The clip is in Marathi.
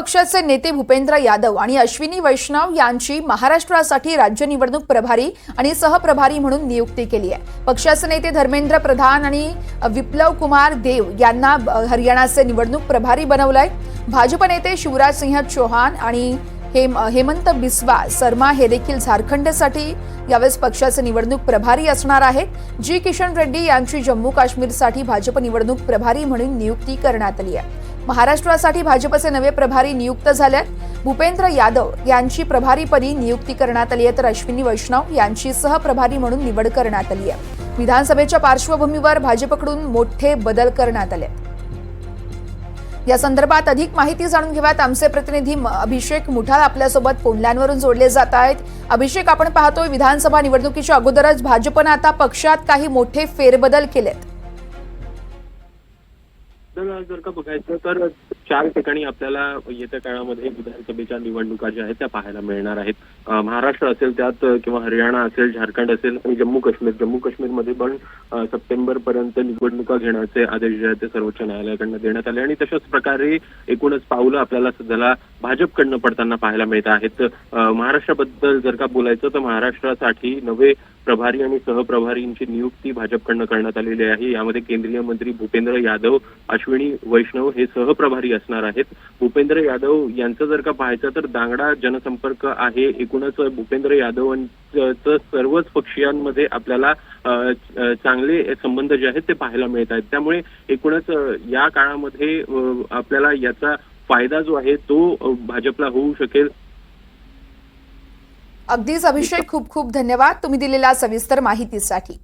पक्षाचे नेते भूपेंद्र यादव आणि अश्विनी वैष्णव यांची महाराष्ट्रासाठी राज्य निवडणूक प्रभारी आणि सहप्रभारी म्हणून नियुक्ती केली आहे। पक्षाचे नेते धर्मेंद्र प्रधान आणि विप्लव कुमार देव यांना हरियाणाचे निवडणूक प्रभारी बनवलंय। भाजप नेते शिवराज सिंह चौहान आणि हेमंत बिस्वा शर्मा हे देखील झारखंडसाठी यावेळेस पक्षाचे निवडणूक प्रभारी असणार आहेत। जी किशन रेड्डी यांची जम्मू काश्मीरसाठी भाजप निवडणूक प्रभारी म्हणून नियुक्ती करण्यात आली आहे। महाराष्ट्रासाठी भाजपचे नवे प्रभारी नियुक्त झाले आहेत। भूपेंद्र यादव यांची प्रभारीपदी नियुक्ती करण्यात आली आहे, तर अश्विनी वैष्णव यांची सहप्रभारी म्हणून निवड करण्यात आली आहे। विधानसभेच्या पार्श्वभूमीवर भाजपकडून मोठे बदल करण्यात आले। या संदर्भात अधिक माहिती जाणून घेऊयात। आमचे प्रतिनिधी अभिषेक मुठाळ आपल्यासोबत फोनलाईनवरून जोडले जात आहेत। अभिषेक, आपण पाहतोय विधानसभा निवडणुकीच्या अगोदरच भाजपने आता पक्षात काही मोठे फेरबदल केलेत। जर का बघायचं तर 4 ठिकाणी आपल्याला येत्या काळामध्ये विधानसभेच्या निवडणुका ज्या आहेत त्या पाहायला मिळणार आहेत। महाराष्ट्र असेल त्यात किंवा हरियाणा असेल, झारखंड असेल आणि जम्मू काश्मीरमध्ये पण सप्टेंबर पर्यंत निवडणुका घेण्याचे आदेश जे आहेत ते सर्वोच्च न्यायालयाकडून देण्यात आले आणि तशाच प्रकारे एकूणच पावलं आपल्याला सध्याला भाजपकडनं पडताना पाहायला मिळत आहेत। महाराष्ट्राबद्दल जर का बोलायचं तर महाराष्ट्रासाठी नवे प्रभारी आणि सहप्रभारींची नियुक्ती भाजपकडनं करण्यात आलेली आहे। यामध्ये केंद्रीय मंत्री भूपेंद्र यादव, अश्विनी वैष्णव हे सहप्रभारी असणार आहेत। भूपेंद्र यादव यांचं जर का पाहायचं तर दांगडा जनसंपर्क आहे। एकूणच भूपेंद्र यादवांचं सर्वच पक्षीयांमध्ये आपल्याला चांगले संबंध जे आहेत ते पाहायला मिळत आहेत। त्यामुळे एकूणच या काळामध्ये आपल्याला याचा फायदा जो आहे तो भाजपला होऊ शकेल। अगदीच अभिषेक, खूप खूप धन्यवाद तुम्ही दिलेल्या सविस्तर माहितीसाठी।